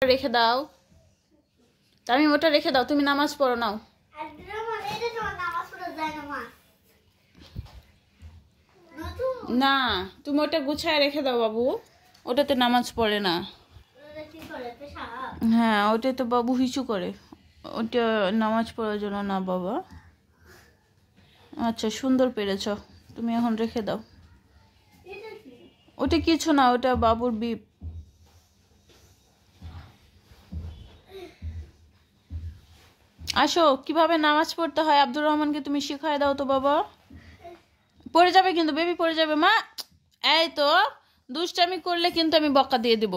রেখে দাও তামিম, ওটা রেখে দাও, তুমি নামাজ পড়ো নাও। না তুমি ওটা গুছায় রেখে দাও বাবু, ওটাতে নামাজ পড়ে না। হ্যাঁ ওটাই তো বাবু হিচু করে, ওটা নামাজ পড়ার জন্য না বাবা। আচ্ছা সুন্দর পেরেছ, তুমি এখন রেখে দাও। ওটা কিছু না, ওটা বাবুর বিপ। আসো কিভাবে নামাজ পড়তে হয় আব্দুর রহমানকে তুমি শিখায় দাও তো বাবা। পড়ে যাবে কিন্তু বেবি, পড়ে যাবে মা। এই তো দুষ্টামি করলে কিন্তু আমি বকা দিয়ে দেব।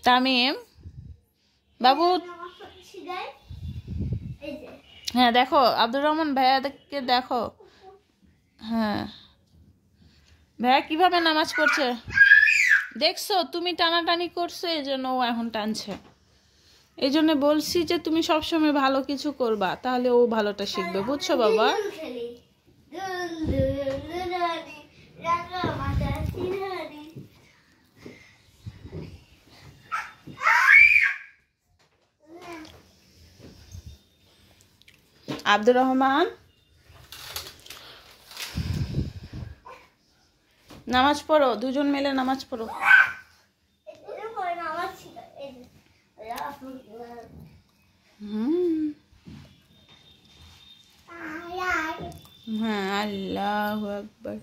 তামিম বাবু, হ্যাঁ দেখো আব্দুর রহমান ভাইয়াকে দেখো, হ্যাঁ ভাইয়া কিভাবে নামাজ পড়ছে দেখছো, তুমি টানাটানি করছো এই জন্য ও এখন টানছে। এই জন্য বলছি যে তুমি সবসময় ভালো কিছু করবা, তাহলে ও ভালোটা শিখবে, বুঝছো বাবা। আব্দুর রহমান নামাজ পড়ো, দুজন মিলে নামাজ পড়ো। হ্যাঁ আল্লাহু আকবার।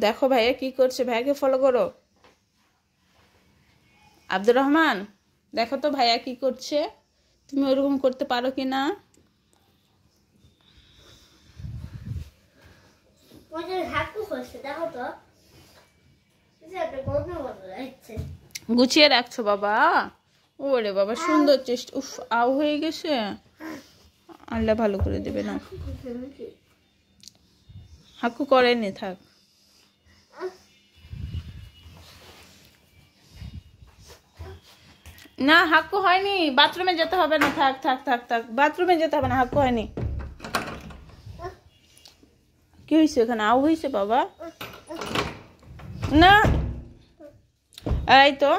দেখো ভাইয়া কি করছে, ভাইয়াকে ফলো করো। আব্দুর রহমান দেখো তো ভাইয়া কি করছে, তুমি ওরকম করতে পারো কি না। গুছিয়ে রাখছো বাবা। ওরে বাবা সুন্দর চেষ্টা, উফ আউ হয়ে গেছে, আল্লাহ ভালো করে দেবে না। হাকু করেনি, থাক। না হাক্কু হয়নি, বাথরুমে যেতে হবে না, থাক থাক থাক থাক, বাথরুমে যেতে হবে না, হাক্কু হয়নি। কি হয়েছে এখানে, আউ হয়েছে বাবা। না এই তো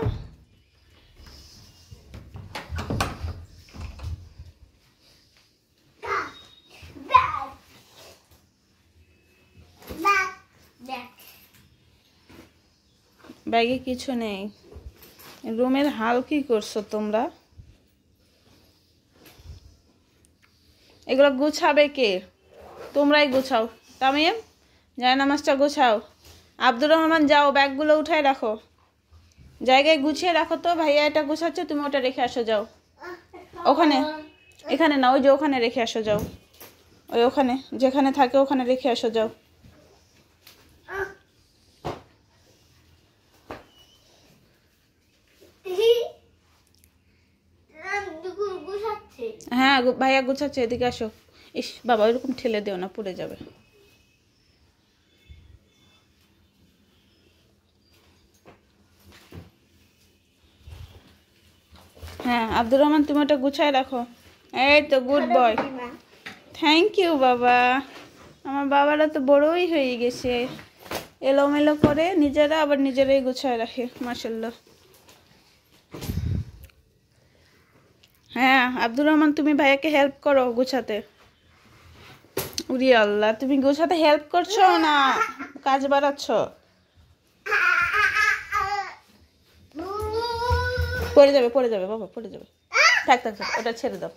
ব্যাগে কিছু নেই। রুমের হাল কি করছো তোমরা, এগুলো গুছাবে কে, তোমরাই গুছাও। তামিম জায়নামাজটা গুছাও। আব্দুর রহমান যাও ব্যাগগুলো উঠায় রাখো, জায়গায় গুছিয়ে রাখো তো। ভাইয়া এটা গুছাচ্ছে, তুমি ওটা রেখে আসো যাও। ওখানে, এখানে না, ওই যে ওখানে রেখে আসো যাও, ওই ওখানে যেখানে থাকে ওখানে রেখে আসো যাও। হ্যাঁ ভাইয়া গুছাচ্ছে, এদিকে আসো। ইস বাবা ওইরকম ঠেলে দেও না, পড়ে যাবে। হ্যাঁ আব্দুর রহমান তুমি ওটা গুছায় রাখো। এই তো গুড বয়, থ্যাংক ইউ বাবা। আমার বাবারা তো বড়ই হয়ে গেছে, এলোমেলো করে নিজেরা আবার নিজেরাই গুছায় রাখে, মাশাআল্লাহ। হ্যাঁ আব্দুর রহমান তুমি ভাইয়াকে হেল্প করো গুছাতে। উরি আল্লাহ, তুমি গুছাতে হেল্প করছো না কাজ বাড়াচ্ছ। পড়ে যাবে পড়ে যাবে বাবা, পড়ে যাবে, থাক থাক থাক, ওটা ছেড়ে দাও।